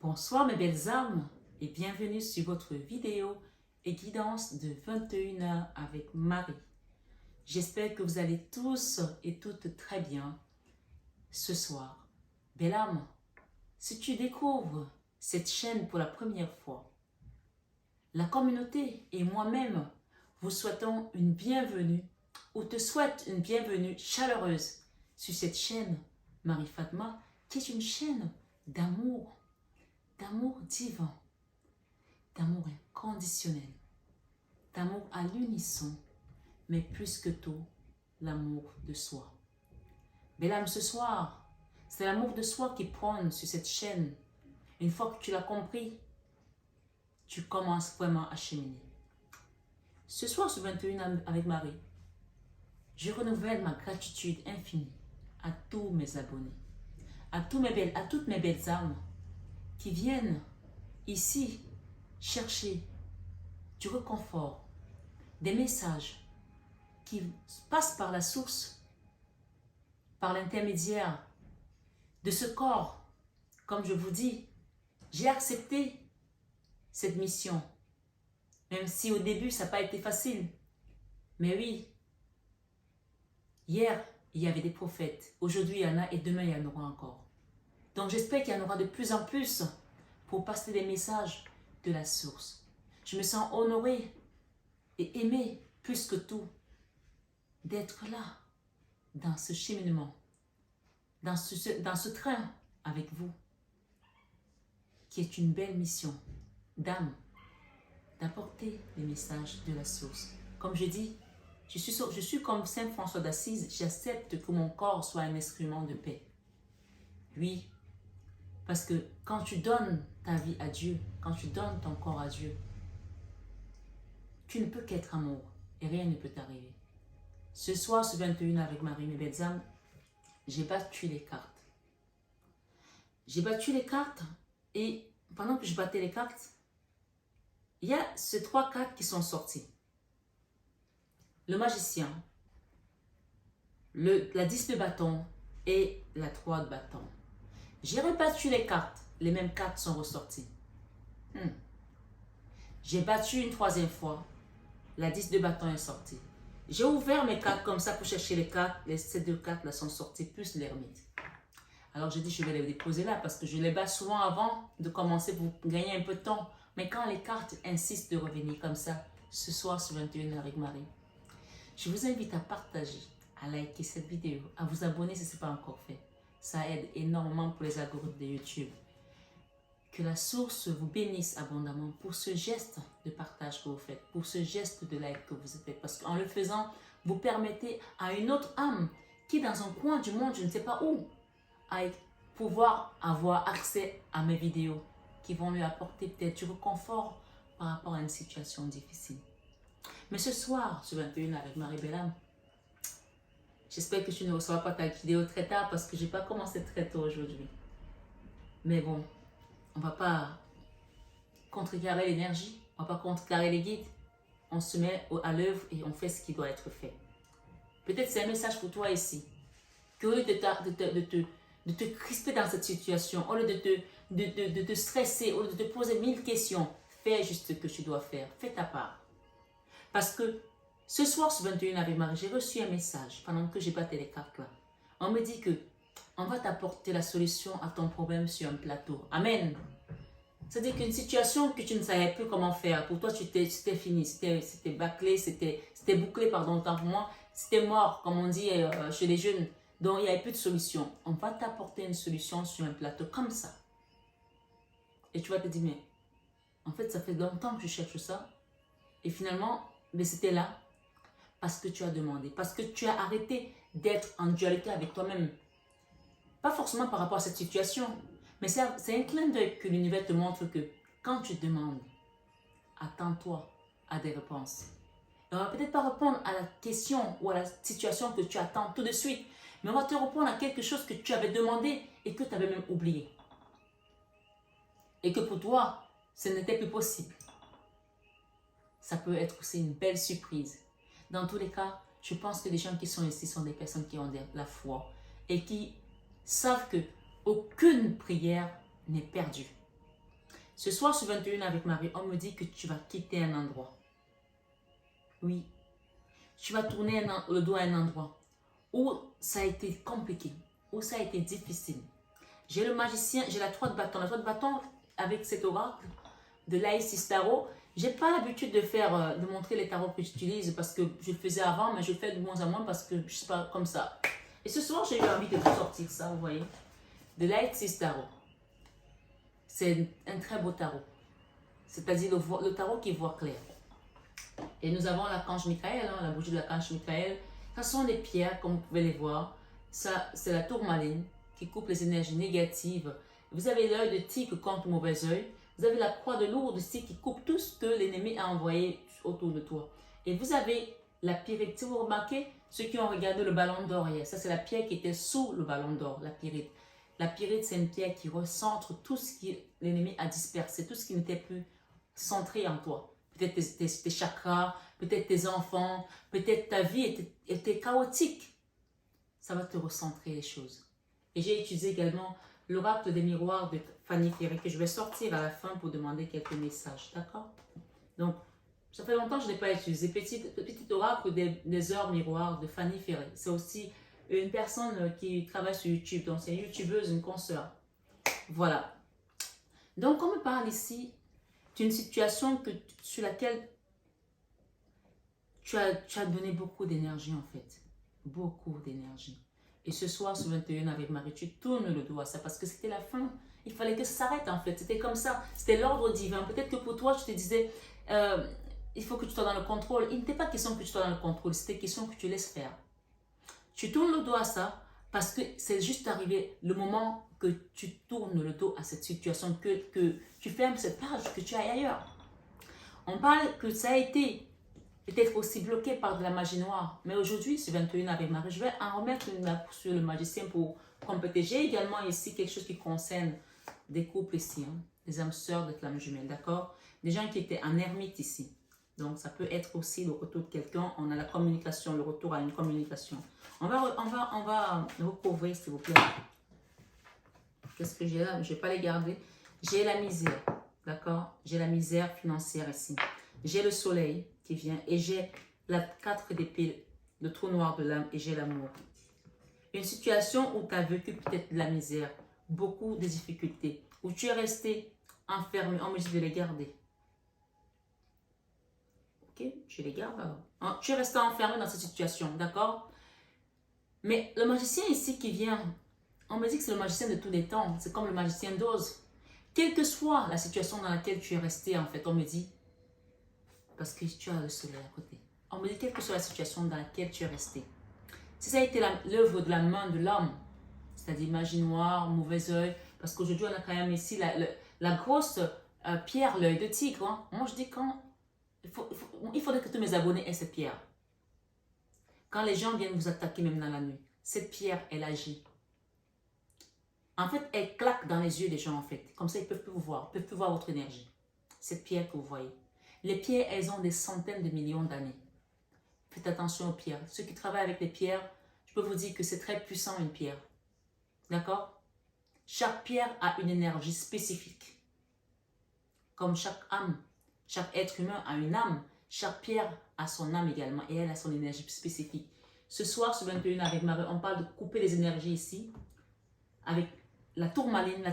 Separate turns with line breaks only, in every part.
Bonsoir mes belles âmes et bienvenue sur votre vidéo et guidance de 21h avec Marie. J'espère que vous allez tous et toutes très bien ce soir. Belle âme, si tu découvres cette chaîne pour la première fois, la communauté et moi-même vous souhaitons une bienvenue ou te souhaite une bienvenue chaleureuse sur cette chaîne Marie Fatma qui est une chaîne d'amour divin, d'amour inconditionnel, d'amour à l'unisson, mais plus que tout, l'amour de soi. Belle âme, ce soir, c'est l'amour de soi qui prône sur cette chaîne. Une fois que tu l'as compris, tu commences vraiment à cheminer. Ce soir, sur 21 avec Marie, je renouvelle ma gratitude infinie à tous mes abonnés, à toutes mes belles âmes qui viennent ici chercher du réconfort, des messages qui passent par la source, par l'intermédiaire de ce corps. Comme je vous dis, j'ai accepté cette mission, même si au début ça n'a pas été facile. Mais oui, hier il y avait des prophètes, aujourd'hui il y en a et demain il y en aura encore. Donc j'espère qu'il y en aura de plus en plus pour passer des messages de la source. Je me sens honorée et aimée plus que tout d'être là, dans ce cheminement, dans ce train avec vous, qui est une belle mission d'âme, d'apporter les messages de la source. Comme je dis, je suis comme Saint François d'Assise, j'accepte que mon corps soit un instrument de paix. Oui, parce que quand tu donnes ta vie à Dieu, quand tu donnes ton corps à Dieu, tu ne peux qu'être amour et rien ne peut t'arriver. Ce soir, ce 21 avec Marie, mes belles âmes, j'ai battu les cartes. J'ai battu les cartes et pendant que je battais les cartes, il y a ces 3 cartes qui sont sorties. Le magicien, la 10 de bâton et la 3 de bâton. J'ai rebattu les cartes, les mêmes cartes sont ressorties. J'ai battu une 3e fois, la 10 de bâton est sortie. J'ai ouvert mes cartes comme ça pour chercher les cartes, ces 2 cartes là sont sorties, plus l'ermite. Alors je dis je vais les déposer là parce que je les bats souvent avant de commencer pour gagner un peu de temps. Mais quand les cartes insistent de revenir comme ça, ce soir sur 21h avec Marie, je vous invite à partager, à liker cette vidéo, à vous abonner si ce n'est pas encore fait. Ça aide énormément pour les algorithmes de YouTube. Que la source vous bénisse abondamment pour ce geste de partage que vous faites, pour ce geste de like que vous faites. Parce qu'en le faisant, vous permettez à une autre âme qui est dans un coin du monde, je ne sais pas où, à pouvoir avoir accès à mes vidéos qui vont lui apporter peut-être du réconfort par rapport à une situation difficile. Mais ce soir, ce 21 avec Marie Bellam, j'espère que tu ne recevras pas ta vidéo très tard parce que je n'ai pas commencé très tôt aujourd'hui. Mais bon, on ne va pas contrecarrer l'énergie, on ne va pas contrecarrer les guides. On se met à l'œuvre et on fait ce qui doit être fait. Peut-être c'est un message pour toi ici. Qu'au lieu de te crisper dans cette situation, au lieu de te stresser, au lieu de te poser 1000 questions, fais juste ce que tu dois faire. Fais ta part. Parce que ce soir, ce 21 avec Marie, j'ai reçu un message pendant que j'ai battu les cartes là. On me dit que on va t'apporter la solution à ton problème sur un plateau. Amen. C'est-à-dire qu'une situation que tu ne savais plus comment faire, pour toi, c'était fini, c'était bâclé, c'était bouclé, pardon, tant pour moi, c'était mort, comme on dit chez les jeunes. Donc, il n'y avait plus de solution. On va t'apporter une solution sur un plateau comme ça. Et tu vas te dire, mais en fait, ça fait longtemps que je cherche ça. Et finalement, mais c'était là parce que tu as demandé, parce que tu as arrêté d'être en dualité avec toi-même. Pas forcément par rapport à cette situation, mais c'est un clin d'œil que l'univers te montre que quand tu demandes, attends-toi à des réponses. Et on ne va peut-être pas répondre à la question ou à la situation que tu attends tout de suite, mais on va te répondre à quelque chose que tu avais demandé et que tu avais même oublié. Et que pour toi, ce n'était plus possible. Ça peut être aussi une belle surprise. Dans tous les cas, je pense que les gens qui sont ici sont des personnes qui ont de la foi et qui savent que aucune prière n'est perdue. Ce soir sur 21 avec Marie, on me dit que tu vas quitter un endroit. Oui. Tu vas tourner le dos à un endroit où ça a été compliqué, où ça a été difficile. J'ai le magicien, j'ai la 3 de bâton. La 3 de bâton, avec cet oracle de l'Aïsis Tarot, j'ai pas l'habitude de montrer les tarots que j'utilise parce que je le faisais avant, mais je le fais de moins en moins parce que je sais pas comme ça. Et ce soir, j'ai eu envie de sortir ça, vous voyez, de l'Aïsis Tarot. C'est un très beau tarot. C'est-à-dire le tarot qui voit clair. Et nous avons l'archange Michael, la bougie de l'archange Michael. Ce sont des pierres, comme vous pouvez les voir. Ça, c'est la tourmaline qui coupe les énergies négatives. Vous avez l'œil de tigre contre mauvais œil. Vous avez la croix de lourdes ici qui coupe tout ce que l'ennemi a envoyé autour de toi. Et vous avez la pyrite. Si vous remarquez, ceux qui ont regardé le ballon d'or hier, ça c'est la pierre qui était sous le ballon d'or, la pyrite. La pyrite, c'est une pierre qui recentre tout ce que l'ennemi a dispersé, tout ce qui n'était plus centré en toi. Peut-être tes chakras, peut-être tes enfants, peut-être ta vie était chaotique. Ça va te recentrer les choses. Et j'ai utilisé également l'oracle des miroirs de Fanny Ferry que je vais sortir à la fin pour demander quelques messages. D'accord? Donc, ça fait longtemps que je n'ai pas utilisé. Petit oracle des heures miroirs de Fanny Ferry. C'est aussi une personne qui travaille sur YouTube. Donc, c'est une youtubeuse, une consoeur. Voilà. Donc, on me parle ici d'une situation sur laquelle tu as donné beaucoup d'énergie en fait. Beaucoup d'énergie. Et ce soir, sur 21 avec Marie, tu tournes le dos à ça parce que c'était la fin. Il fallait que ça s'arrête en fait. C'était comme ça. C'était l'ordre divin. Peut-être que pour toi, tu te disais, il faut que tu sois dans le contrôle. Il n'était pas question que tu sois dans le contrôle. C'était question que tu laisses faire. Tu tournes le dos à ça parce que c'est juste arrivé le moment que tu tournes le dos à cette situation, que tu fermes cette page, que tu ailles ailleurs. On parle que ça a été peut-être aussi bloqué par de la magie noire. Mais aujourd'hui, c'est 21 avec Marie. Je vais en remettre une sur le magicien pour compléter. J'ai également ici quelque chose qui concerne des couples ici, des âmes sœurs de flammes jumelles, d'accord? Des gens qui étaient en ermite ici. Donc, ça peut être aussi le retour de quelqu'un. On a la communication, le retour à une communication. On va recouvrir, s'il vous plaît. Qu'est-ce que j'ai là? Je ne vais pas les garder. J'ai la misère, d'accord? J'ai la misère financière ici. J'ai le soleil qui vient et j'ai la 4 d'épée, le trou noir de l'âme et j'ai l'amour. Une situation où tu as vécu peut-être de la misère, beaucoup de difficultés, où tu es resté enfermé. On me dit de les garder. Ok, je les garde alors. Tu es resté enfermé dans cette situation, d'accord? Mais le magicien ici qui vient, on me dit que c'est le magicien de tous les temps. C'est comme le magicien d'Oz. Quelle que soit la situation dans laquelle tu es resté, en fait, on me dit, parce que tu as le soleil à côté. On me dit, quelle que soit la situation dans laquelle tu es resté. Si ça a été l'œuvre de la main de l'homme, c'est-à-dire magie noire, mauvais œil, parce qu'aujourd'hui, on a quand même ici la grosse pierre, l'œil de tigre. Hein. Moi, je dis quand il faudrait que tous mes abonnés aient cette pierre. Quand les gens viennent vous attaquer, même dans la nuit, cette pierre, elle agit. En fait, elle claque dans les yeux des gens, en fait. Comme ça, ils ne peuvent plus vous voir. Ils ne peuvent plus voir votre énergie. Cette pierre que vous voyez. Les pierres, elles ont des centaines de millions d'années. Faites attention aux pierres. Ceux qui travaillent avec les pierres, je peux vous dire que c'est très puissant, une pierre. D'accord? Chaque pierre a une énergie spécifique. Comme chaque âme, chaque être humain a une âme. Chaque pierre a son âme également. Et elle a son énergie spécifique. Ce soir, sur 21 avec Marie, on parle de couper les énergies ici. Avec la tourmaline,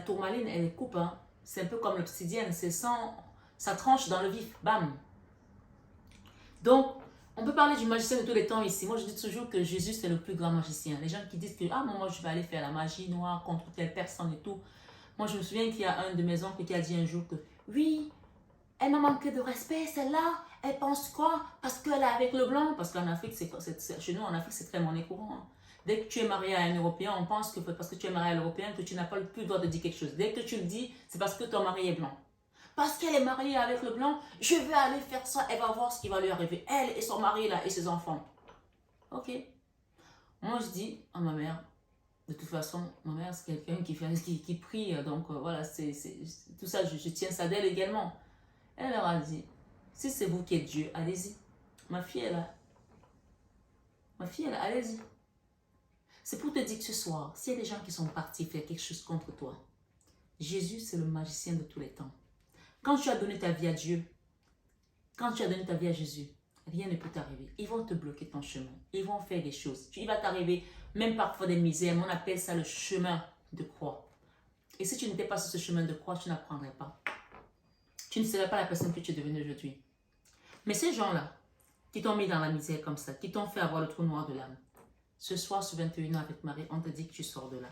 elle est coupe. Hein. C'est un peu comme l'obsidienne. C'est sans... Ça tranche dans le vif. Bam. Donc, on peut parler du magicien de tous les temps ici. Moi, je dis toujours que Jésus, c'est le plus grand magicien. Les gens qui disent que, ah, moi, je vais aller faire la magie noire contre telle personne et tout. Moi, je me souviens qu'il y a un de mes oncles qui a dit un jour que, oui, elle m'a manqué de respect, celle-là. Elle pense quoi? Parce qu'elle est avec le blanc. Parce qu'en Afrique, chez nous, en Afrique, c'est très monnaie courant. Hein. Dès que tu es marié à un Européen, on pense que parce que tu es marié à l'Européen, que tu n'as pas plus le droit de dire quelque chose. Dès que tu le dis, c'est parce que ton mari est blanc. Parce qu'elle est mariée avec le blanc, je vais aller faire ça, elle va voir ce qui va lui arriver. Elle et son mari là, et ses enfants. Ok. Moi, je dis à ma mère, de toute façon, ma mère, c'est quelqu'un qui prie. Donc, voilà, tout ça, je tiens ça d'elle également. Elle leur a dit, si c'est vous qui êtes Dieu, allez-y. Ma fille est là. Ma fille est là, allez-y. C'est pour te dire que ce soir, s'il y a des gens qui sont partis faire quelque chose contre toi, Jésus, c'est le magicien de tous les temps. Quand tu as donné ta vie à Dieu, quand tu as donné ta vie à Jésus, rien ne peut t'arriver. Ils vont te bloquer ton chemin. Ils vont faire des choses. Il va t'arriver même parfois des misères. On appelle ça le chemin de croix. Et si tu n'étais pas sur ce chemin de croix, tu n'apprendrais pas. Tu ne serais pas la personne que tu es devenue aujourd'hui. Mais ces gens-là, qui t'ont mis dans la misère comme ça, qui t'ont fait avoir le trou noir de l'âme, ce soir, sur 21 ans avec Marie, on te dit que tu sors de là.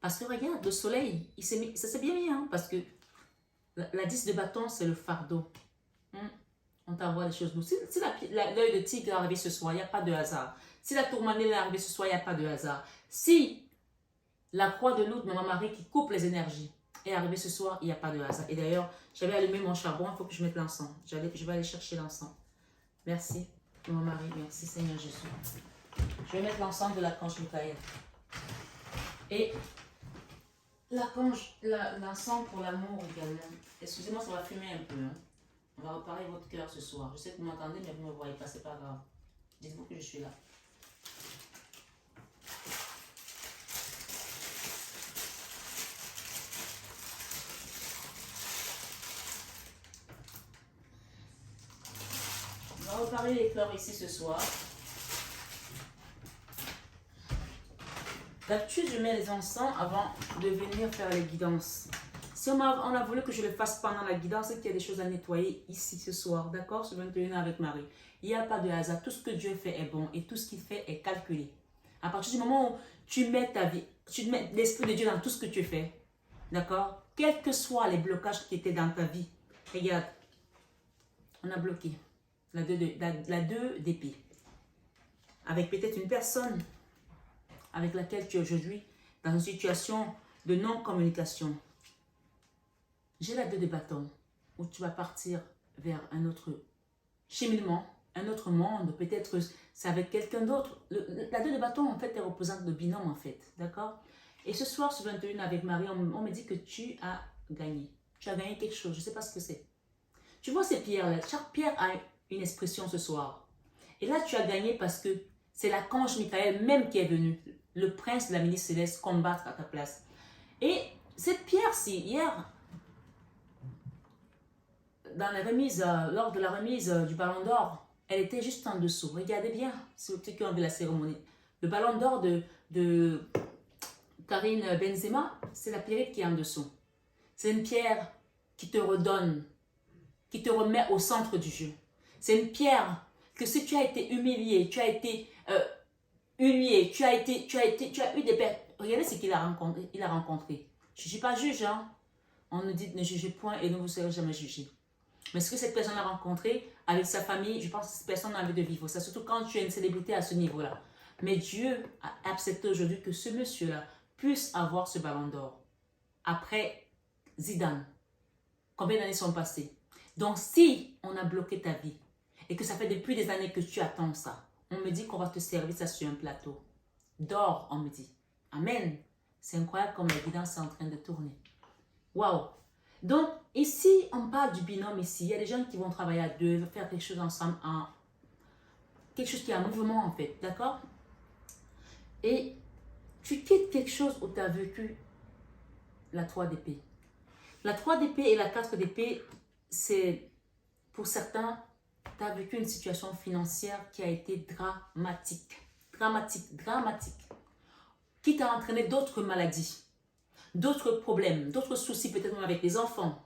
Parce que regarde, le soleil, ça s'est bien mis, hein, parce que la 10 de bâton, c'est le fardeau. On t'envoie des choses douces. Si l'œil de tigre est arrivé ce soir, il n'y a pas de hasard. Si la tourmaline est arrivée ce soir, il n'y a pas de hasard. Si la croix de l'autre, maman Marie, qui coupe les énergies, est arrivée ce soir, il n'y a pas de hasard. Et d'ailleurs, j'avais allumé mon charbon, il faut que je mette l'encens. Je vais aller chercher l'encens. Merci, maman Marie, merci Seigneur Jésus. Je vais mettre l'encens de l'archange Michael. Et l'encens pour l'amour également. Excusez-moi, ça va fumer un peu. Hein. On va reparer votre cœur ce soir. Je sais que vous m'entendez, mais vous ne me voyez pas, c'est pas grave. Dites-vous que je suis là. On va reparer les fleurs ici ce soir. D'habitude, je mets les encens avant de venir faire les guidances. Si on a voulu que je le fasse pendant la guidance, c'est qu'il y a des choses à nettoyer ici ce soir, d'accord? Sur 21 ans avec Marie. Il n'y a pas de hasard. Tout ce que Dieu fait est bon et tout ce qu'il fait est calculé. À partir du moment où tu mets ta vie, tu mets l'Esprit de Dieu dans tout ce que tu fais, d'accord? Quels que soient les blocages qui étaient dans ta vie, regarde, on a bloqué la 2 d'épée. Avec peut-être une personne avec laquelle tu es aujourd'hui dans une situation de non-communication. J'ai la 2 de bâton où tu vas partir vers un autre cheminement, un autre monde, peut-être c'est avec quelqu'un d'autre. La 2 de bâton, en fait, elle représente le binôme, en fait, d'accord? Et ce soir, sur 21 avec Marie, on me dit que tu as gagné. Tu as gagné quelque chose, je ne sais pas ce que c'est. Tu vois ces pierres-là, chaque pierre a une expression ce soir. Et là, tu as gagné parce que c'est l'archange Michael même qui est venu, le prince de la ministre céleste, combattre à ta place. Et cette pierre-ci, hier, dans la remise, lors de la remise du ballon d'or, elle était juste en dessous. Regardez bien, c'est ceux qui ont vu la cérémonie. Le ballon d'or de Karim Benzema, c'est la pierre qui est en dessous. C'est une pierre qui te redonne, qui te remet au centre du jeu. C'est une pierre que si tu as été humilié, tu as été humilié, tu as eu des pertes. Regardez ce qu'il a rencontré. Je ne suis pas juge, hein. On nous dit ne jugez point et ne vous serez jamais jugé. Mais ce que cette personne a rencontré avec sa famille, je pense que cette personne a envie de vivre ça, surtout quand tu es une célébrité à ce niveau-là. Mais Dieu a accepté aujourd'hui que ce monsieur-là puisse avoir ce ballon d'or. Après Zidane, combien d'années sont passées? Donc si on a bloqué ta vie et que ça fait depuis des années que tu attends ça, on me dit qu'on va te servir ça sur un plateau d'or, on me dit. Amen. C'est incroyable comme la guidance est en train de tourner. Waouh. Donc, ici, on parle du binôme ici. Il y a des gens qui vont travailler à deux, faire quelque chose ensemble, quelque chose qui est en mouvement en fait, d'accord? Et tu quittes quelque chose où tu as vécu la 3 d'épée. La 3 d'épée et la 4 d'épée, c'est, pour certains, tu as vécu une situation financière qui a été dramatique, qui t'a entraîné d'autres maladies. D'autres problèmes, d'autres soucis, peut-être même avec les enfants.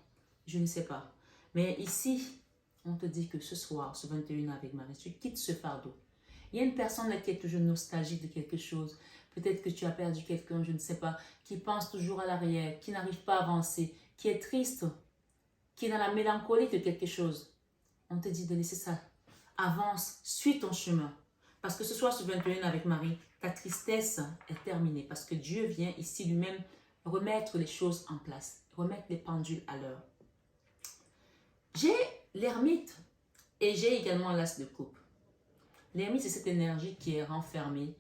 Je ne sais pas. Mais ici, on te dit que ce soir, ce 21 avec Marie, tu quittes ce fardeau. Il y a une personne là qui est toujours nostalgique de quelque chose. Peut-être que tu as perdu quelqu'un, je ne sais pas, qui pense toujours à l'arrière, qui n'arrive pas à avancer, qui est triste, qui est dans la mélancolie de quelque chose. On te dit de laisser ça. Avance, suis ton chemin. Parce que ce soir, ce 21 avec Marie, ta tristesse est terminée. Parce que Dieu vient ici lui-même remettre les choses en place, remettre les pendules à l'heure. J'ai l'ermite et j'ai également l'as de coupe. L'ermite, c'est cette énergie qui est renfermée,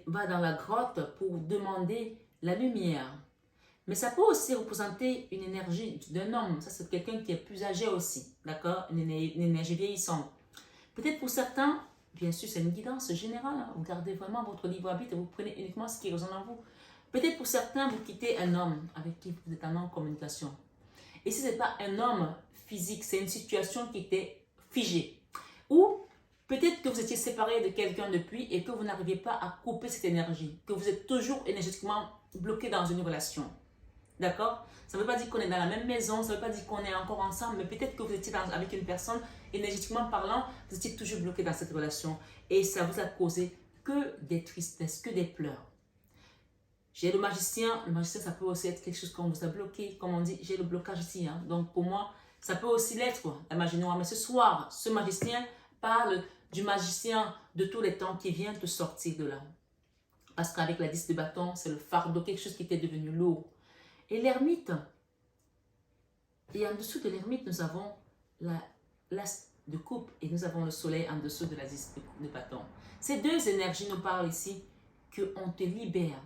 va dans la grotte pour demander la lumière. Mais ça peut aussi représenter une énergie d'un homme. Ça, c'est quelqu'un qui est plus âgé aussi, d'accord? Une énergie vieillissante. Peut-être pour certains, bien sûr, c'est une guidance générale. Hein. Vous gardez vraiment votre libre arbitre et vous prenez uniquement ce qui résonne en vous. Peut-être pour certains, vous quittez un homme avec qui vous êtes en non-communication. Et si ce n'est pas un homme physique, c'est une situation qui était figée. Ou peut-être que vous étiez séparé de quelqu'un depuis et que vous n'arrivez pas à couper cette énergie, que vous êtes toujours énergétiquement bloqué dans une relation. D'accord? Ça ne veut pas dire qu'on est dans la même maison, ça ne veut pas dire qu'on est encore ensemble, mais peut-être que vous étiez avec une personne, énergétiquement parlant, vous étiez toujours bloqué dans cette relation et ça vous a causé que des tristesses, que des pleurs. J'ai le magicien ça peut aussi être quelque chose qu'on vous a bloqué, comme on dit, j'ai le blocage ici, hein. Donc pour moi, ça peut aussi l'être, la magie noire. Mais ce soir, ce magicien parle du magicien de tous les temps qui vient te sortir de là. Parce qu'avec la 10 de bâton, c'est le fardeau, quelque chose qui était devenu lourd. Et l'ermite, et en dessous de l'ermite, nous avons l'as de coupe et nous avons le soleil en dessous de la 10 de bâton. Ces deux énergies nous parlent ici qu'on te libère.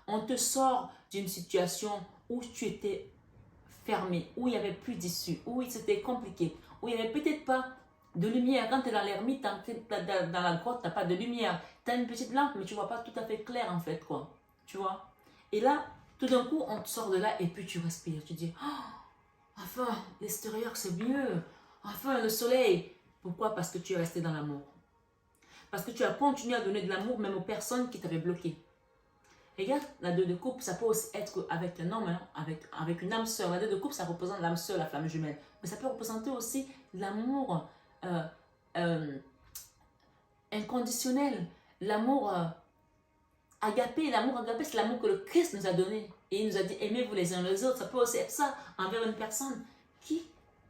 On te sort d'une situation où tu étais fermé, où il n'y avait plus d'issue, où c'était compliqué, où il n'y avait peut-être pas de lumière. Quand tu es dans l'ermite, dans la grotte, tu n'as pas de lumière. Tu as une petite lampe, mais tu ne vois pas tout à fait clair en fait, quoi. Tu vois? Et là, tout d'un coup, on te sort de là et puis tu respires. Tu dis, oh, enfin, l'extérieur c'est mieux. Enfin, le soleil. Pourquoi? Parce que tu es resté dans l'amour. Parce que tu as continué à donner de l'amour même aux personnes qui t'avaient bloqué. Regarde, la 2 de coupe, ça peut aussi être avec un homme, hein, avec une âme sœur. La 2 de coupe, ça représente l'âme sœur, la flamme jumelle. Mais ça peut représenter aussi l'amour inconditionnel, l'amour agapé. L'amour agapé, c'est l'amour que le Christ nous a donné. Et il nous a dit, aimez-vous les uns les autres. Ça peut aussi être ça envers une personne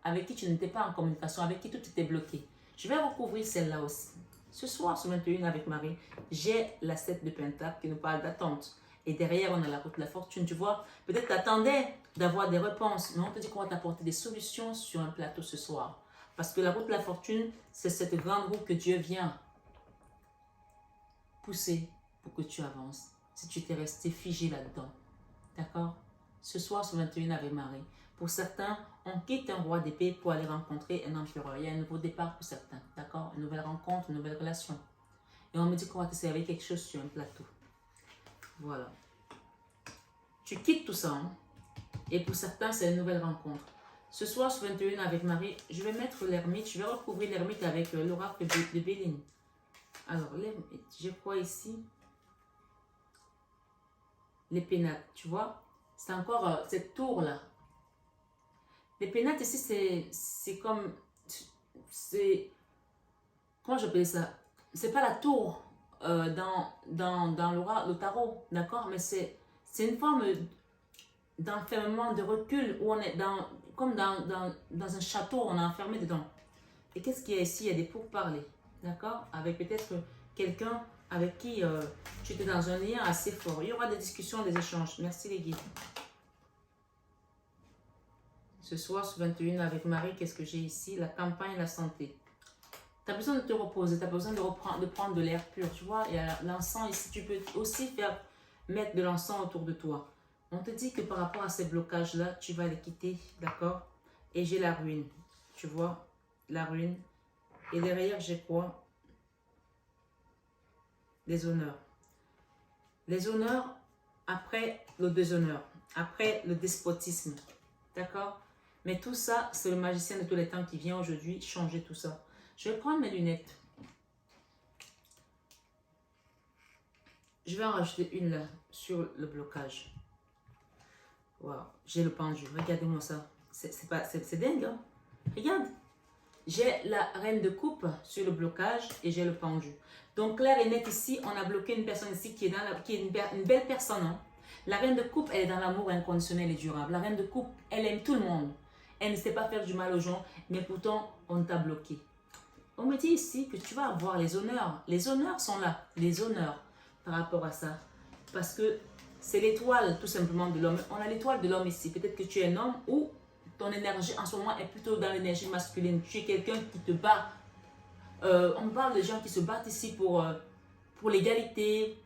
avec qui tu n'étais pas en communication, avec qui tout était bloqué. Je vais recouvrir celle-là aussi. Ce soir, sur 21 avec Marie, j'ai la 7 de Pentacle qui nous parle d'attente. Et derrière, on a la route de la fortune. Tu vois, peut-être tu attendais d'avoir des réponses, mais on te dit qu'on va t'apporter des solutions sur un plateau ce soir. Parce que la route de la fortune, c'est cette grande roue que Dieu vient pousser pour que tu avances. Si tu t'es resté figé là-dedans. D'accord? Ce soir, sur 21 avec Marie. Pour certains, on quitte un roi d'épée pour aller rencontrer un empereur. Il y a un nouveau départ pour certains. D'accord? Une nouvelle rencontre, une nouvelle relation. Et on me dit qu'on va te servir quelque chose sur un plateau. Voilà. Tu quittes tout ça. Hein? Et pour certains, c'est une nouvelle rencontre. Ce soir, sur 21 avec Marie, je vais mettre l'ermite. Je vais recouvrir l'ermite avec l'oracle de Béline. Alors, l'ermite, j'ai quoi ici? Les pénates, tu vois? C'est encore cette tour-là. Les pénates ici, c'est comme... Comment j'appelle ça? C'est pas la tour dans le tarot, d'accord? Mais c'est une forme d'enfermement, de recul, où on est comme dans un château, on est enfermé dedans. Et qu'est-ce qu'il y a ici? Il y a des pourparlers, d'accord? Avec peut-être quelqu'un avec qui tu étais dans un lien assez fort. Il y aura des discussions, des échanges. Merci les guides. Ce soir, sur 21 avec Marie, qu'est-ce que j'ai ici? La campagne, la santé. Tu as besoin de te reposer, tu as besoin de prendre de l'air pur. Tu vois, il y a l'encens ici. Tu peux aussi mettre de l'encens autour de toi. On te dit que par rapport à ces blocages-là, tu vas les quitter, d'accord? Et j'ai la ruine. Tu vois, la ruine. Et derrière, j'ai quoi? Les honneurs. Les honneurs après le déshonneur. Après le despotisme. D'accord? Mais tout ça, c'est le magicien de tous les temps qui vient aujourd'hui changer tout ça. Je vais prendre mes lunettes. Je vais en rajouter une là, sur le blocage. Waouh, j'ai le pendu. Regardez-moi ça. C'est dingue, hein? Regarde. J'ai la reine de coupe sur le blocage et j'ai le pendu. Donc, clair et net ici, on a bloqué une personne ici qui est une belle personne. Hein? La reine de coupe, elle est dans l'amour inconditionnel et durable. La reine de coupe, elle aime tout le monde. Elle ne sait pas faire du mal aux gens, mais pourtant, on t'a bloqué. On me dit ici que tu vas avoir les honneurs. Les honneurs sont là, les honneurs par rapport à ça. Parce que c'est l'étoile tout simplement de l'homme. On a l'étoile de l'homme ici. Peut-être que tu es un homme ou ton énergie en ce moment est plutôt dans l'énergie masculine. Tu es quelqu'un qui te bat. On parle de gens qui se battent ici pour l'égalité,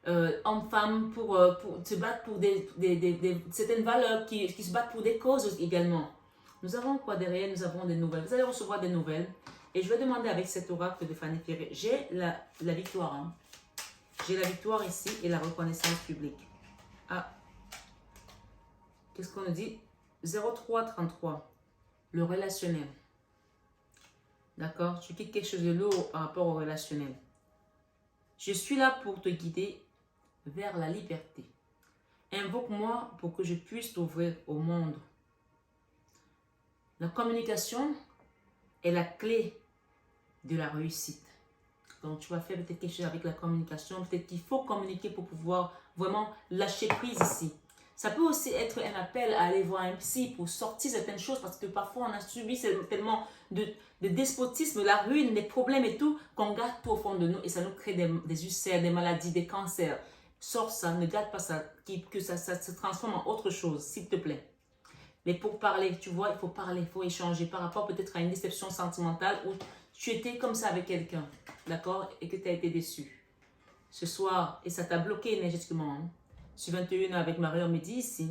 hommes-femmes, pour se battre pour certaines valeurs, qui se battent pour des causes également. Nous avons quoi derrière? Nous avons des nouvelles. Vous allez recevoir des nouvelles. Et je vais demander avec cet oracle de Fanny Ferré. J'ai la victoire. Hein. J'ai la victoire ici et la reconnaissance publique. Ah. Qu'est-ce qu'on nous dit? 0333, le relationnel. D'accord? Tu quittes quelque chose de lourd par rapport au relationnel. Je suis là pour te guider vers la liberté. Invoque-moi pour que je puisse t'ouvrir au monde. La communication est la clé de la réussite. Donc, tu vas faire peut-être quelque chose avec la communication. Peut-être qu'il faut communiquer pour pouvoir vraiment lâcher prise ici. Ça peut aussi être un appel à aller voir un psy pour sortir certaines choses parce que parfois on a subi tellement de despotisme, la ruine, des problèmes et tout, qu'on garde tout au fond de nous et ça nous crée des ulcères, des maladies, des cancers. Sors ça, ne garde pas ça, que ça se transforme en autre chose, s'il te plaît. Mais pour parler, tu vois, il faut parler, il faut échanger par rapport peut-être à une déception sentimentale où tu étais comme ça avec quelqu'un, d'accord, et que tu as été déçu. Ce soir, et ça t'a bloqué énergétiquement, hein. Sur 21 avec Marie, on me dit ici,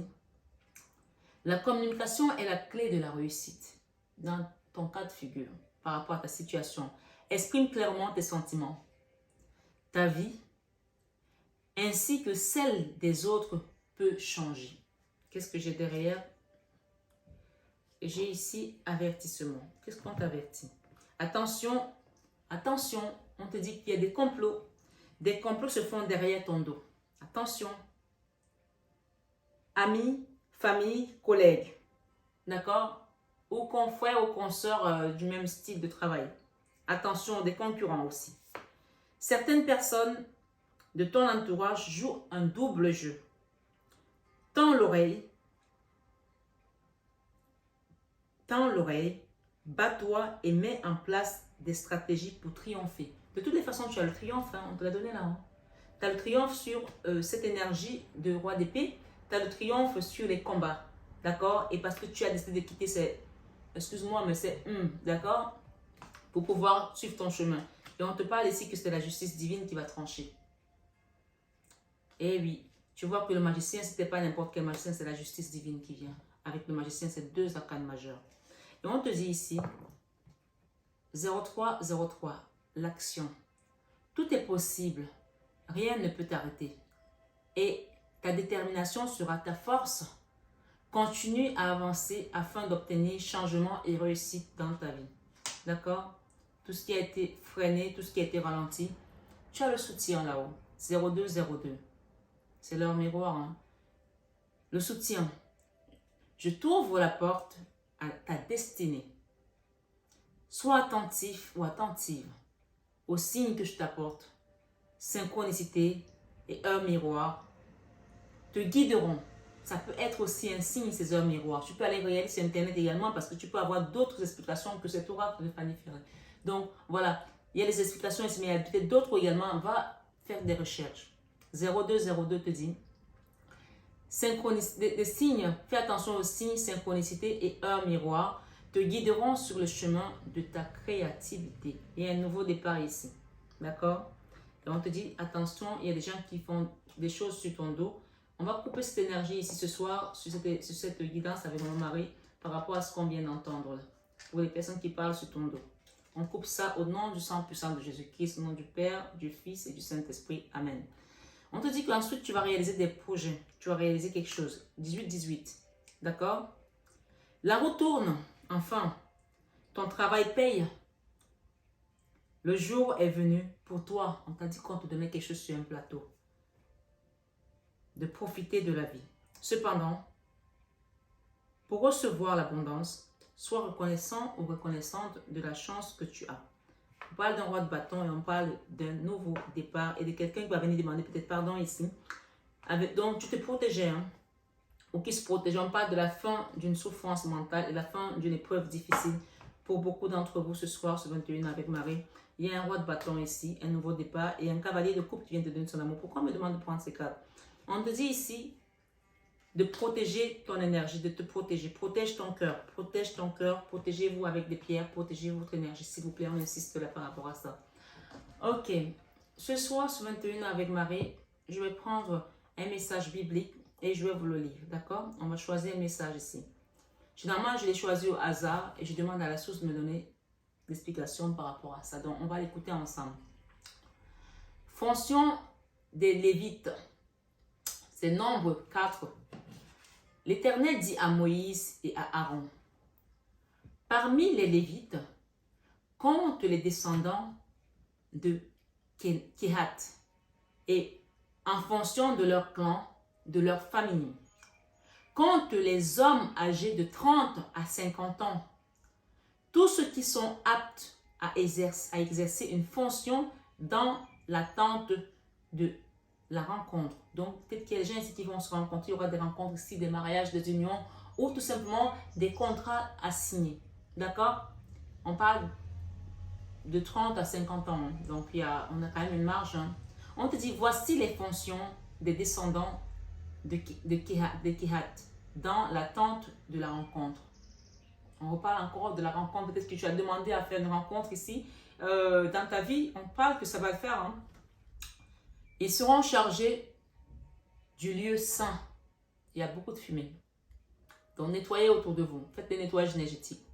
la communication est la clé de la réussite dans ton cas de figure par rapport à ta situation. Exprime clairement tes sentiments, ta vie, ainsi que celle des autres peut changer. Qu'est-ce que j'ai derrière? J'ai ici avertissement. Qu'est-ce qu'on t'avertit? Attention, attention, on te dit qu'il y a des complots. Des complots se font derrière ton dos. Attention. Amis, famille, collègues. D'accord? Ou confrères ou consoeurs du même style de travail. Attention, des concurrents aussi. Certaines personnes de ton entourage jouent un double jeu. Tends l'oreille, bats-toi et mets en place des stratégies pour triompher. De toutes les façons, tu as le triomphe, hein, on te l'a donné là. Hein. Tu as le triomphe sur cette énergie de roi d'épée, tu as le triomphe sur les combats, d'accord? Et parce que tu as décidé de quitter ces, excuse-moi, mais c'est, d'accord? Pour pouvoir suivre ton chemin. Et on te parle ici que c'est la justice divine qui va trancher. Et oui, tu vois que le magicien, ce n'était pas n'importe quel magicien, c'est la justice divine qui vient. Avec le magicien, c'est 2 arcanes majeurs. Et on te dit ici, 0303, l'action. Tout est possible, rien ne peut t'arrêter. Et ta détermination sera ta force. Continue à avancer afin d'obtenir changement et réussite dans ta vie. D'accord? Tout ce qui a été freiné, tout ce qui a été ralenti, tu as le soutien là-haut. 0202. C'est leur miroir. Hein? Le soutien. Je t'ouvre la porte à ta destinée. Sois attentif ou attentive aux signes que je t'apporte. Synchronicité et heures miroir te guideront. Ça peut être aussi un signe, ces heures miroirs. Tu peux aller regarder sur Internet également parce que tu peux avoir d'autres explications que cet oracle de Fanny Ferré. Donc, voilà. Il y a des explications ici, mais il y a peut-être d'autres également. Va faire des recherches. 0202 te dit des signes, fais attention aux signes, synchronicité et heures miroir te guideront sur le chemin de ta créativité. Il y a un nouveau départ ici. D'accord? Et on te dit, attention, il y a des gens qui font des choses sur ton dos. On va couper cette énergie ici ce soir, sur cette guidance avec mon mari, par rapport à ce qu'on vient d'entendre là. Pour les personnes qui parlent sur ton dos. On coupe ça au nom du sang puissant de Jésus-Christ, au nom du Père, du Fils et du Saint-Esprit. Amen. On te dit qu'ensuite, tu vas réaliser des projets. Tu vas réaliser quelque chose. 18-18. D'accord? La roue tourne. Enfin, ton travail paye. Le jour est venu pour toi. On t'a dit qu'on te donnait quelque chose sur un plateau. De profiter de la vie. Cependant, pour recevoir l'abondance, sois reconnaissant ou reconnaissante de la chance que tu as. On parle d'un roi de bâton et on parle d'un nouveau départ et de quelqu'un qui va venir demander peut-être pardon ici. Donc, tu te protégeais, hein, ou qui se protégeait. On parle de la fin d'une souffrance mentale et la fin d'une épreuve difficile pour beaucoup d'entre vous ce soir, ce 21 avec Marie. Il y a un roi de bâton ici, un nouveau départ et un cavalier de coupe qui vient te donner son amour. Pourquoi on me demande de prendre ces cartes? On te dit ici de protéger ton énergie, de te protéger. Protège ton cœur, protégez-vous avec des pierres, protégez votre énergie, s'il vous plaît, on insiste là par rapport à ça. Ok, ce soir, ce 21 avec Marie, je vais prendre un message biblique et je vais vous le lire, d'accord? On va choisir un message ici. Généralement, je l'ai choisi au hasard et je demande à la source de me donner l'explication par rapport à ça. Donc, on va l'écouter ensemble. Fonction des Lévites, c'est nombre 4. l'Éternel dit à Moïse et à Aaron, parmi les Lévites, compte les descendants de Kehat et en fonction de leur clan, de leur famille. Compte les hommes âgés de 30 à 50 ans, tous ceux qui sont aptes à exercer une fonction dans la tente de la rencontre. Donc, peut-être qu'il y a des gens ici qui vont se rencontrer, il y aura des rencontres ici, des mariages, des unions, ou tout simplement des contrats à signer. D'accord? On parle de 30 à 50 ans, donc on a quand même une marge. Hein. On te dit, voici les fonctions des descendants de Kehat dans la tente de la rencontre. On reparle encore de la rencontre, peut-être que tu as demandé à faire une rencontre ici. Dans ta vie, on parle que ça va le faire. Hein. Ils seront chargés du lieu saint. Il y a beaucoup de fumée. Donc, nettoyez autour de vous. Faites des nettoyages énergétiques.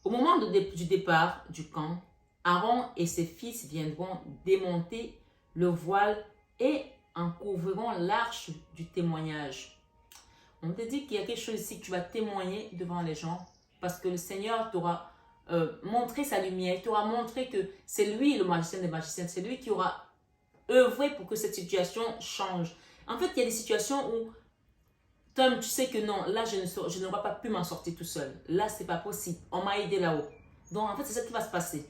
Au moment du départ du camp, Aaron et ses fils viendront démonter le voile et en couvriront l'arche du témoignage. On te dit qu'il y a quelque chose ici que tu vas témoigner devant les gens parce que le Seigneur t'aura montré sa lumière, il t'aura montré que c'est lui le magicien des magiciens, c'est lui qui aura œuvré pour que cette situation change. En fait, il y a des situations où Tom, tu sais que non, là je n'aurais pas pu m'en sortir tout seul. Là, c'est pas possible. On m'a aidé là-haut. Donc, en fait, c'est ça qui va se passer.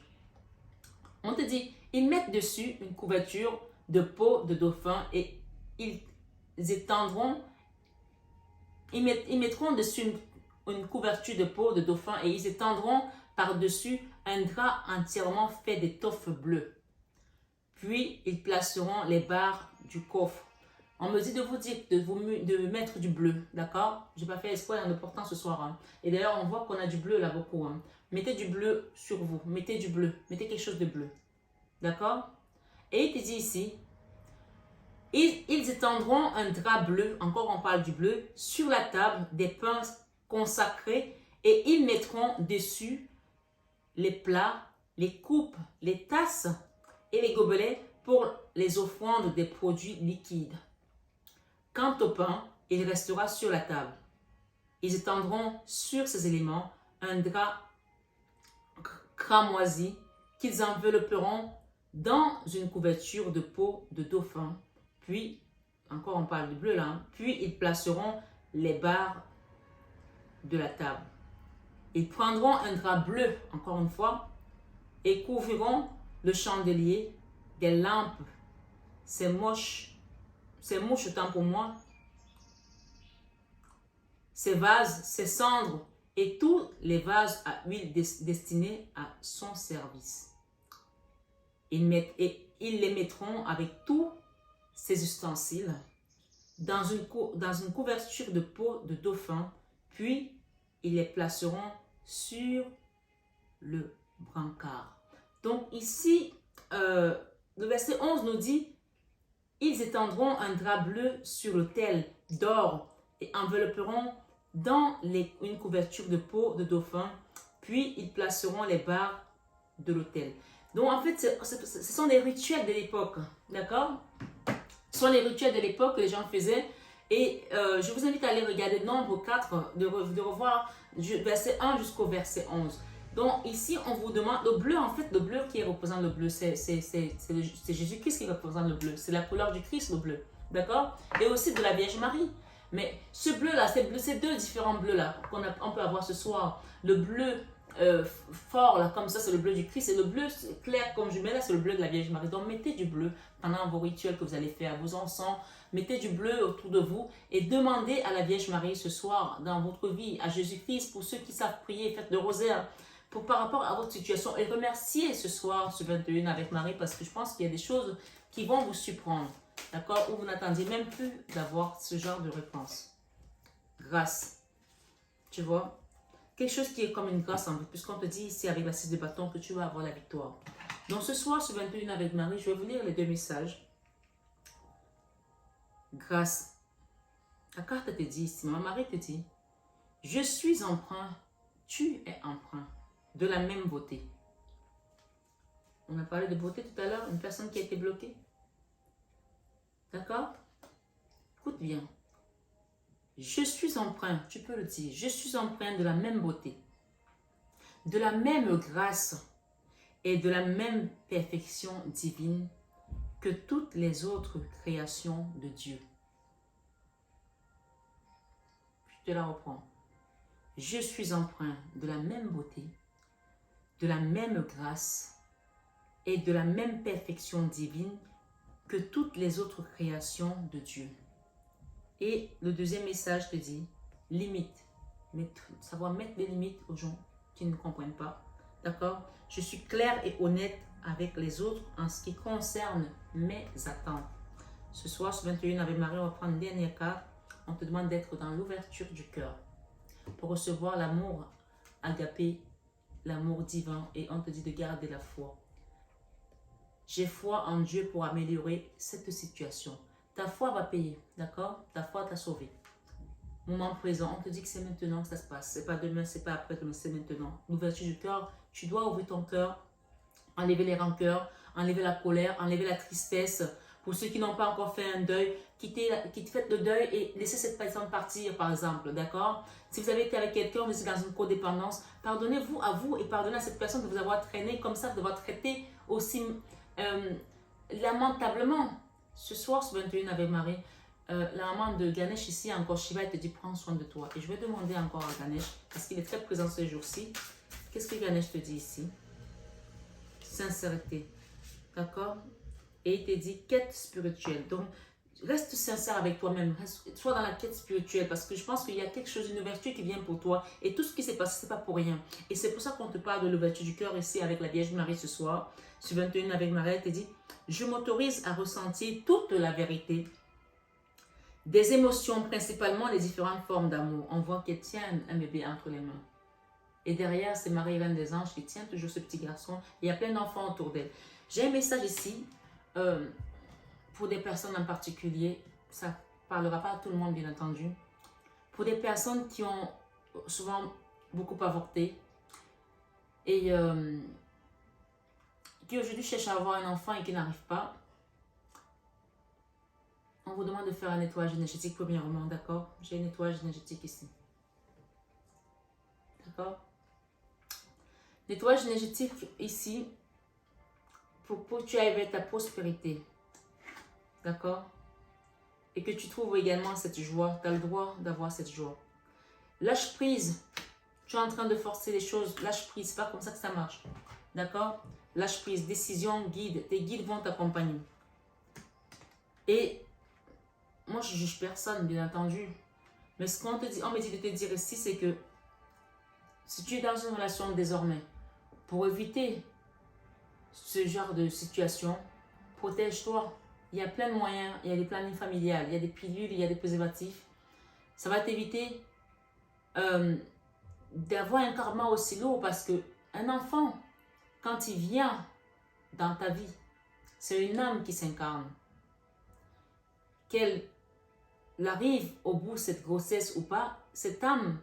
On te dit, ils mettent dessus une couverture de peau de dauphin et ils étendront. Ils mettront dessus une couverture de peau de dauphin et ils étendront par-dessus un drap entièrement fait d'étoffe bleue. Puis, ils placeront les barres du coffre. On me dit de vous dire de mettre du bleu, d'accord? Je n'ai pas fait espoir en le portant ce soir. Hein. Et d'ailleurs, on voit qu'on a du bleu là beaucoup. Hein. Mettez du bleu sur vous. Mettez du bleu. Mettez quelque chose de bleu. D'accord? Et il te dit ici, ils étendront un drap bleu, encore on parle du bleu, sur la table des pains consacrés et ils mettront dessus les plats, les coupes, les tasses et les gobelets pour les offrandes des produits liquides. Quant au pain, il restera sur la table. Ils étendront sur ces éléments un drap cramoisi qu'ils envelopperont dans une couverture de peau de dauphin. Puis, encore on parle du bleu là, puis ils placeront les barres de la table. Ils prendront un drap bleu, encore une fois, et couvriront le chandelier des lampes. C'est moche autant pour moi. Ces vases, ces cendres et tous les vases à huile destinés à son service. Ils les mettront avec tous ces ustensiles dans une couverture de peau de dauphin, puis ils les placeront sur le brancard. Donc ici, le verset 11 nous dit, ils étendront un drap bleu sur l'autel d'or et envelopperont dans une couverture de peau de dauphin, puis ils placeront les barres de l'autel. Donc en fait, ce sont des rituels de l'époque, d'accord? Ce sont les rituels de l'époque que les gens faisaient. Et je vous invite à aller regarder Nombre 4, de revoir du verset 1 jusqu'au verset 11. Donc ici, on vous demande, le bleu, en fait, le bleu qui représente le bleu, c'est Jésus-Christ qui représente le bleu. C'est la couleur du Christ, le bleu. D'accord? Et aussi de la Vierge Marie. Mais ce bleu-là, c'est deux différents bleus-là qu'on peut avoir ce soir. Le bleu fort, là, comme ça, c'est le bleu du Christ. Et le bleu clair, comme je mets là, c'est le bleu de la Vierge Marie. Donc mettez du bleu pendant vos rituels que vous allez faire, vos encens. Mettez du bleu autour de vous et demandez à la Vierge Marie ce soir, dans votre vie, à Jésus-Christ, pour ceux qui savent prier, faites le rosaire. Par rapport à votre situation et remercier ce soir, ce 21 avec Marie, parce que je pense qu'il y a des choses qui vont vous surprendre, d'accord, où vous n'attendiez même plus d'avoir ce genre de réponse. Grâce, tu vois, quelque chose qui est comme une grâce en vous, puisqu'on te dit ici avec la 6 de bâton que tu vas avoir la victoire. Donc ce soir, ce 21 avec Marie, je vais vous lire les deux messages. Grâce. La carte te dit ici, Maman Marie te dit, je suis emprunt, tu es emprunt. De la même beauté. On a parlé de beauté tout à l'heure, une personne qui a été bloquée. D'accord? Écoute bien. Je suis empreint, tu peux le dire, je suis empreint de la même beauté, de la même grâce et de la même perfection divine que toutes les autres créations de Dieu. Je te la reprends. Je suis empreint de la même beauté, de la même grâce et de la même perfection divine que toutes les autres créations de Dieu. Et le deuxième message te dit, limite. Savoir mettre des limites aux gens qui ne comprennent pas. D'accord? Je suis claire et honnête avec les autres en ce qui concerne mes attentes. Ce soir, ce 21 avec Marie, on va prendre une dernière carte. On te demande d'être dans l'ouverture du cœur pour recevoir l'amour agapé, l'amour divin, et on te dit de garder la foi. J'ai foi en Dieu pour améliorer cette situation. Ta foi va payer, d'accord? Ta foi t'a sauvé. Moment présent, on te dit que c'est maintenant que ça se passe. C'est pas demain, c'est pas après demain, c'est maintenant. L'ouverture du cœur, tu dois ouvrir ton cœur, enlever les rancœurs, enlever la colère, enlever la tristesse. Pour ceux qui n'ont pas encore fait un deuil, qui te faites le deuil et laissez cette personne partir, par exemple, d'accord? Si vous avez été avec quelqu'un, vous êtes dans une codépendance, pardonnez-vous à vous et pardonnez à cette personne de vous avoir traîné comme ça, de vous avoir traité aussi lamentablement. Ce soir, ce 21 avec Marie, la maman de Ganesh ici, encore Shiva, elle te dit prends soin de toi. Et je vais demander encore à Ganesh, parce qu'il est très présent ce jour-ci, qu'est-ce que Ganesh te dit ici? Sincérité, d'accord? Et il te dit quête spirituelle. Donc, reste sincère avec toi-même. Sois dans la quête spirituelle parce que je pense qu'il y a quelque chose, une ouverture qui vient pour toi. Et tout ce qui s'est passé, ce n'est pas pour rien. Et c'est pour ça qu'on te parle de l'ouverture du cœur ici avec la Vierge Marie ce soir. Ce 21 avec Marie, elle te dit, je m'autorise à ressentir toute la vérité des émotions, principalement les différentes formes d'amour. On voit qu'elle tient un bébé entre les mains. Et derrière, c'est Marie, Reine des Anges, qui tient toujours ce petit garçon. Il y a plein d'enfants autour d'elle. J'ai un message ici. Pour des personnes en particulier, ça ne parlera pas à tout le monde bien entendu, pour des personnes qui ont souvent beaucoup avorté et qui aujourd'hui cherchent à avoir un enfant et qui n'arrivent pas, on vous demande de faire un nettoyage énergétique premièrement, d'accord? J'ai un nettoyage énergétique ici. D'accord? Nettoyage énergétique ici pour que tu ailles vers ta prospérité. D'accord? Et que tu trouves également cette joie. Tu as le droit d'avoir cette joie. Lâche prise. Tu es en train de forcer les choses. Lâche prise. C'est pas comme ça que ça marche. D'accord? Lâche prise. Décision, guide. Tes guides vont t'accompagner. Et moi, je ne juge personne, bien entendu. Mais ce qu'on te dit, on me dit de te dire ici, c'est que si tu es dans une relation désormais, pour éviter ce genre de situation, protège-toi. Il y a plein de moyens, il y a des plannings familiales, il y a des pilules, il y a des préservatifs. Ça va t'éviter d'avoir un karma aussi lourd parce qu'un enfant, quand il vient dans ta vie, c'est une âme qui s'incarne. Qu'elle arrive au bout de cette grossesse ou pas, cette âme,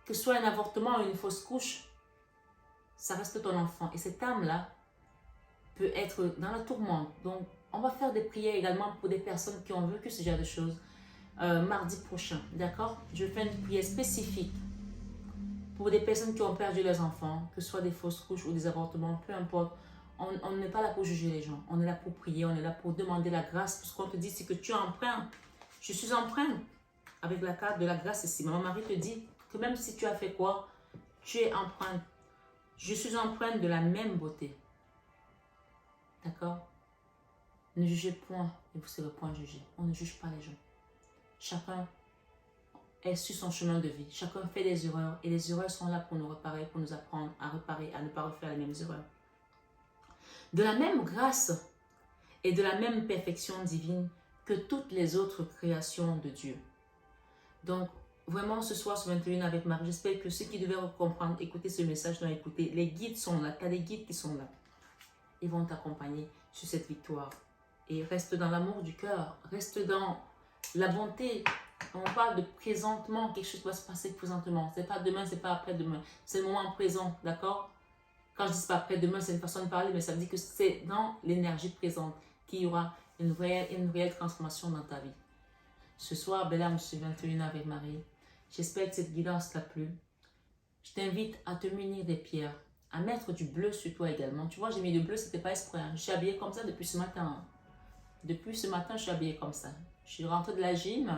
que ce soit un avortement ou une fausse couche, ça reste ton enfant. Et cette âme-là peut être dans la tourmente. Donc, on va faire des prières également pour des personnes qui ont vécu ce genre de choses mardi prochain, d'accord? Je fais une prière spécifique pour des personnes qui ont perdu leurs enfants, que ce soit des fausses couches ou des avortements, peu importe. On n'est pas là pour juger les gens, on est là pour prier, on est là pour demander la grâce. Ce qu'on te dit, c'est que tu es empreint. Je suis empreinte avec la carte de la grâce ici. Maman Marie te dit que même si tu as fait quoi, tu es empreinte. Je suis empreinte de la même beauté. D'accord? Ne jugez point et vous serez point jugé. On ne juge pas les gens. Chacun est sur son chemin de vie. Chacun fait des erreurs et les erreurs sont là pour nous réparer, pour nous apprendre à réparer, à ne pas refaire les mêmes erreurs. De la même grâce et de la même perfection divine que toutes les autres créations de Dieu. Donc, vraiment, ce soir, ce 21 avec Marie, j'espère que ceux qui devaient comprendre, écouter ce message, l'ont écouté. Les guides sont là, tu as des guides qui sont là. Ils vont t'accompagner sur cette victoire. Et reste dans l'amour du cœur, reste dans la bonté. On parle de présentement, quelque chose doit se passer présentement. C'est pas demain, c'est pas après-demain. C'est le moment présent, d'accord? Quand je dis pas après-demain, c'est une façon de parler, mais ça veut dire que c'est dans l'énergie présente qu'il y aura une réelle transformation dans ta vie. Ce soir, belle âme, ce 21 avec Marie. J'espère que cette guidance t'a plu. Je t'invite à te munir des pierres, à mettre du bleu sur toi également. Tu vois, j'ai mis du bleu, c'était pas exprès. Hein. Je suis habillée comme ça depuis ce matin. Depuis ce matin, je suis habillée comme ça. Je suis rentrée de la gym,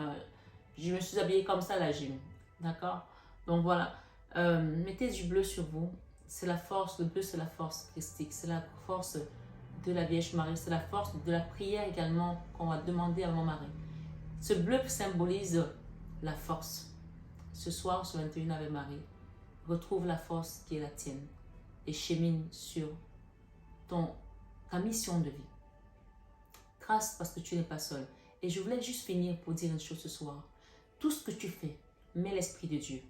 je me suis habillée comme ça à la gym. D'accord? Donc voilà, mettez du bleu sur vous. C'est la force, le bleu c'est la force christique, c'est la force de la Vierge Marie, c'est la force de la prière également qu'on va demander à mon mari. Ce bleu symbolise la force. Ce soir, ce 21 Ave Marie, retrouve la force qui est la tienne et chemine sur ta mission de vie. Trace parce que tu n'es pas seul. Et je voulais juste finir pour dire une chose ce soir. Tout ce que tu fais, mets l'Esprit de Dieu.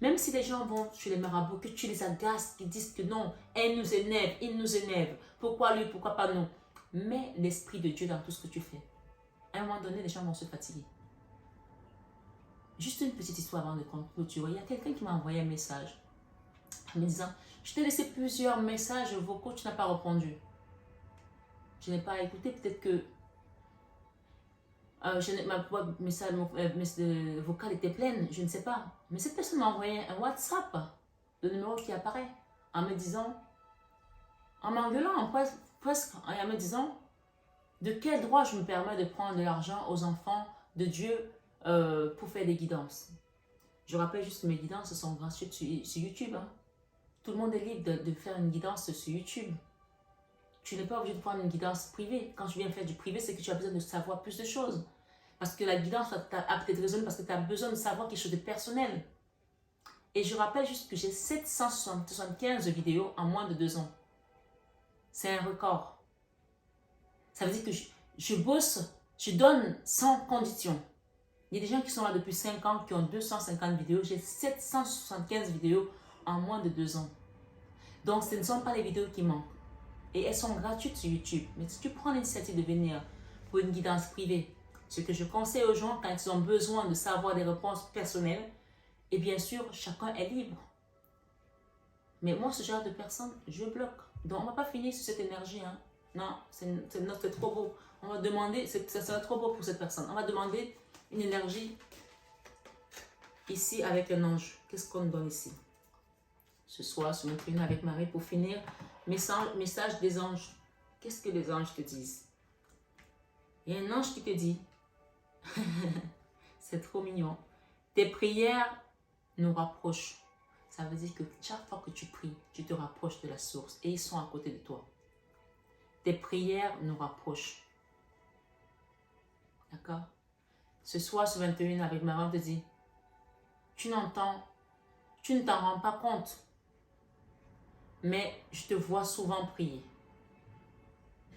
Même si les gens vont chez les marabouts, que tu les agaces, qu'ils disent que non, elle nous énerve, il nous énerve. Pourquoi lui, pourquoi pas nous? Mets l'Esprit de Dieu dans tout ce que tu fais. À un moment donné, les gens vont se fatiguer. Juste une petite histoire avant de conclure. Il y a quelqu'un qui m'a envoyé un message en me disant, je t'ai laissé plusieurs messages vocaux, tu n'as pas répondu. Je n'ai pas écouté, peut-être que ma boîte message vocale était pleine, je ne sais pas. Mais cette personne m'a envoyé un WhatsApp, le numéro qui apparaît, en me disant, en m'engueulant presque, en me disant, de quel droit je me permets de prendre de l'argent aux enfants de Dieu pour faire des guidances. Je rappelle juste que mes guidances sont gratuites sur YouTube. Hein. Tout le monde est libre de faire une guidance sur YouTube. Tu n'es pas obligé de prendre une guidance privée. Quand je viens faire du privé, c'est que tu as besoin de savoir plus de choses. Parce que la guidance a peut-être raison parce que tu as besoin de savoir quelque chose de personnel. Et je rappelle juste que j'ai 775 vidéos en moins de 2 ans. C'est un record. Ça veut dire que je bosse, je donne sans condition. Il y a des gens qui sont là depuis 5 ans, qui ont 250 vidéos. J'ai 775 vidéos en moins de 2 ans. Donc, ce ne sont pas les vidéos qui manquent. Et elles sont gratuites sur YouTube. Mais si tu prends l'initiative de venir pour une guidance privée, ce que je conseille aux gens quand ils ont besoin de savoir des réponses personnelles, et bien sûr, chacun est libre. Mais moi, ce genre de personne, je bloque. Donc, on ne va pas finir sur cette énergie. Hein. Non, c'est trop beau. On va demander, ça sera trop beau pour cette personne. On va demander une énergie ici avec un ange. Qu'est-ce qu'on donne ici? Ce soir, sur notre réunion avec Marie, pour finir, message des anges. Qu'est-ce que les anges te disent? Il y a un ange qui te dit, c'est trop mignon, tes prières nous rapprochent. Ça veut dire que chaque fois que tu pries, tu te rapproches de la source et ils sont à côté de toi. Tes prières nous rapprochent. D'accord? Ce soir, ce 21 avec Marie, on te dit, tu ne t'en rends pas compte, mais je te vois souvent prier.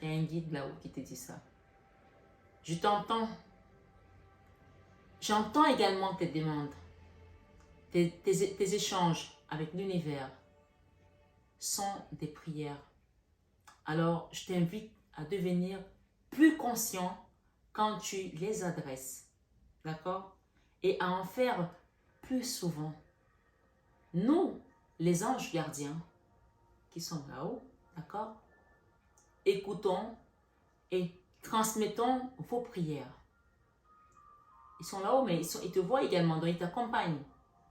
Il y a un guide là-haut qui te dit ça. Je t'entends. J'entends également tes demandes, tes échanges avec l'univers sont des prières. Alors, je t'invite à devenir plus conscient quand tu les adresses. D'accord? Et à en faire plus souvent. Nous, les anges gardiens, qui sont là-haut, d'accord? Écoutons et transmettons vos prières. Ils sont là-haut, mais ils te voient également, donc ils t'accompagnent.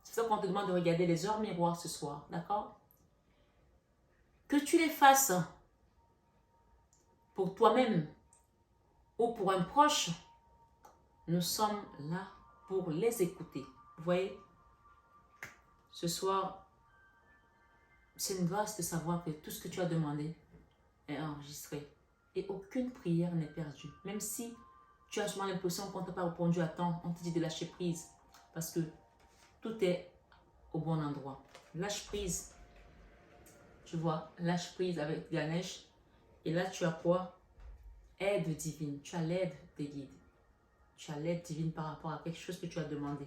C'est pour ça qu'on te demande de regarder les heures miroirs ce soir, d'accord? Que tu les fasses pour toi-même ou pour un proche, nous sommes là pour les écouter. Vous voyez? Ce soir, c'est une grâce de savoir que tout ce que tu as demandé est enregistré. Et aucune prière n'est perdue. Même si tu as souvent l'impression qu'on ne t'a pas répondu à temps, on te dit de lâcher prise. Parce que tout est au bon endroit. Lâche prise. Tu vois, lâche prise avec Ganesh. Et là, tu as quoi? Aide divine. Tu as l'aide des guides. Tu as l'aide divine par rapport à quelque chose que tu as demandé.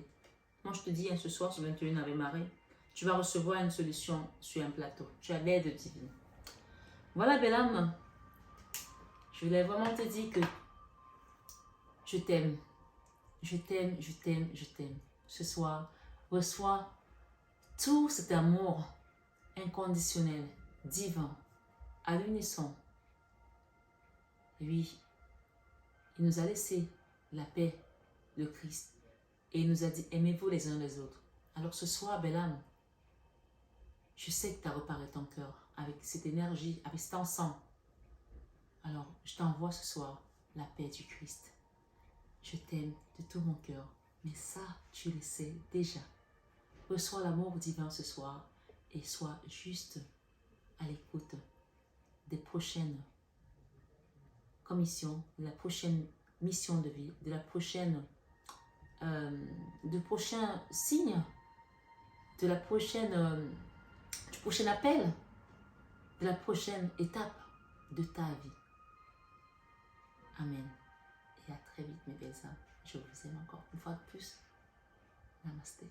Moi, je te dis, ce soir, sur 21 Ave Marie, tu vas recevoir une solution sur un plateau. Tu as l'aide divine. Voilà, belle âme. Je voulais vraiment te dire que je t'aime. Je t'aime, je t'aime, je t'aime. Ce soir, reçois tout cet amour inconditionnel, divin, à l'unisson. Oui, il nous a laissé la paix le Christ. Et il nous a dit, aimez-vous les uns les autres. Alors ce soir, belle âme, je sais que tu as reparé ton cœur avec cette énergie, avec cet encens. Alors, je t'envoie ce soir la paix du Christ. Je t'aime de tout mon cœur. Mais ça, tu le sais déjà. Reçois l'amour divin ce soir et sois juste à l'écoute des prochaines commissions, de la prochaine mission de vie, de la prochaine, du prochain signe, de la prochaine, du prochain appel, de la prochaine étape de ta vie. Amen. Et à très vite, mes belles âmes. Je vous aime encore une fois de plus. Namasté.